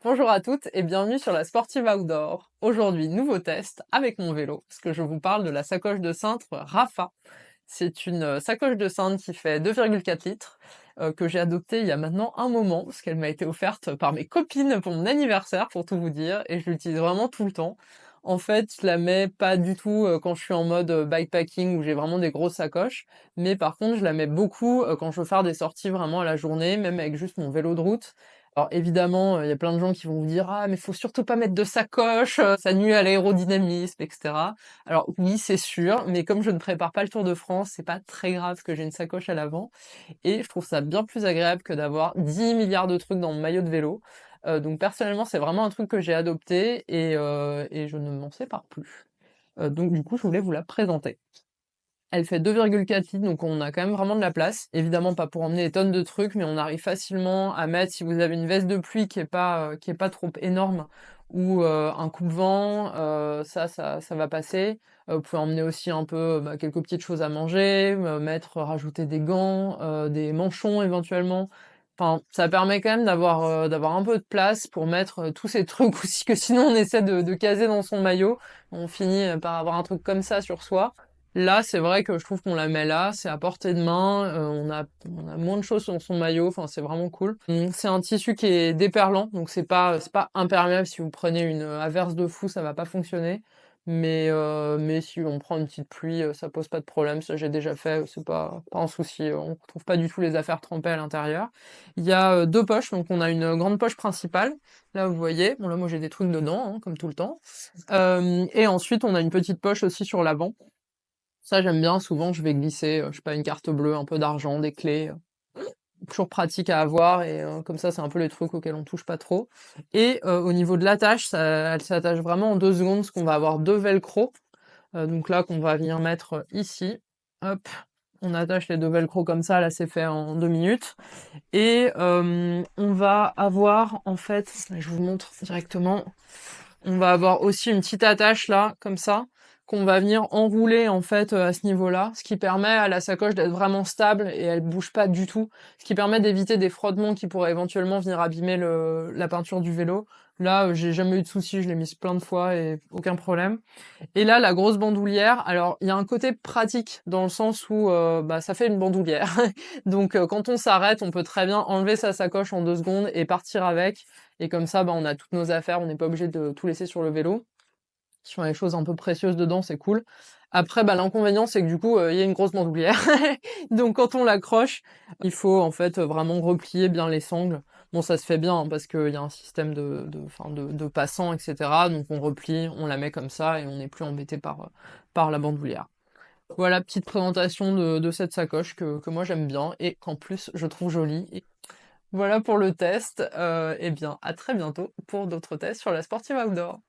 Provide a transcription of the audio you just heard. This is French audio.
Bonjour à toutes et bienvenue sur la Sportive Outdoor. Aujourd'hui, nouveau test avec mon vélo, parce que je vous parle de la sacoche de cintre Rapha. C'est une sacoche de cintre qui fait 2,4 litres, que j'ai adoptée il y a maintenant un moment, parce qu'elle m'a été offerte par mes copines pour mon anniversaire, pour tout vous dire, et je l'utilise vraiment tout le temps. En fait, je la mets pas du tout quand je suis en mode bikepacking où j'ai vraiment des grosses sacoches, mais par contre, je la mets beaucoup quand je veux faire des sorties vraiment à la journée, même avec juste mon vélo de route. Alors évidemment, il y a plein de gens qui vont vous dire: «Ah mais faut surtout pas mettre de sacoche, ça nuit à l'aérodynamisme» et cetera. Alors oui, c'est sûr, mais comme je ne prépare pas le Tour de France, c'est pas très grave que j'ai une sacoche à l'avant et je trouve ça bien plus agréable que d'avoir 10 milliards de trucs dans mon maillot de vélo. Donc personnellement, c'est vraiment un truc que j'ai adopté et je ne m'en sépare plus. Donc du coup, je voulais vous la présenter. Elle fait 2,4 litres, donc on a quand même vraiment de la place. Évidemment pas pour emmener des tonnes de trucs, mais on arrive facilement à mettre, si vous avez une veste de pluie qui est pas trop énorme, ou un coupe-vent, ça va passer. Vous pouvez emmener aussi un peu quelques petites choses à manger, rajouter des gants, des manchons éventuellement. Enfin, ça permet quand même d'avoir un peu de place pour mettre tous ces trucs aussi que sinon on essaie de caser dans son maillot. On finit par avoir un truc comme ça sur soi. Là, c'est vrai que je trouve qu'on la met là, c'est à portée de main, on a moins de choses dans son maillot, enfin c'est vraiment cool. C'est un tissu qui est déperlant, donc c'est pas imperméable. Si vous prenez une averse de fou, ça va pas fonctionner. Mais si on prend une petite pluie, ça pose pas de problème. Ça j'ai déjà fait, c'est pas un souci. On retrouve pas du tout les affaires trempées à l'intérieur. Il y a deux poches, donc on a une grande poche principale. Là vous voyez, bon là moi j'ai des trucs dedans, hein, comme tout le temps. Et ensuite on a une petite poche aussi sur l'avant. Ça, j'aime bien. Souvent, je vais glisser, je sais pas, une carte bleue, un peu d'argent, des clés. Toujours pratique à avoir et comme ça, c'est un peu les trucs auxquels on touche pas trop. Et au niveau de l'attache, elle s'attache vraiment en 2 secondes, parce qu'on va avoir deux velcro. Donc là, qu'on va venir mettre ici. Hop, on attache les deux velcro comme ça. Là, c'est fait en 2 minutes. Et on va avoir, en fait, je vous montre directement. On va avoir aussi une petite attache là, comme ça, qu'on va venir enrouler en fait à ce niveau-là, ce qui permet à la sacoche d'être vraiment stable et elle bouge pas du tout, ce qui permet d'éviter des frottements qui pourraient éventuellement venir abîmer la peinture du vélo. Là, j'ai jamais eu de soucis, je l'ai mise plein de fois et aucun problème. Et là, la grosse bandoulière, alors il y a un côté pratique dans le sens où ça fait une bandoulière. Donc quand on s'arrête, on peut très bien enlever sa sacoche en 2 secondes et partir avec. Et comme ça, on a toutes nos affaires, on n'est pas obligé de tout laisser sur le vélo. Si on a des choses un peu précieuses dedans, c'est cool. Après, l'inconvénient, c'est que du coup, il y a une grosse bandoulière. Donc quand on l'accroche, il faut en fait vraiment replier bien les sangles. Bon, ça se fait bien hein, parce qu'il y a un système de passants, etc. Donc on replie, on la met comme ça et on n'est plus embêté par la bandoulière. Voilà, petite présentation de cette sacoche que moi j'aime bien et qu'en plus je trouve jolie. Et voilà pour le test. Eh bien, à très bientôt pour d'autres tests sur la Sportive Outdoor.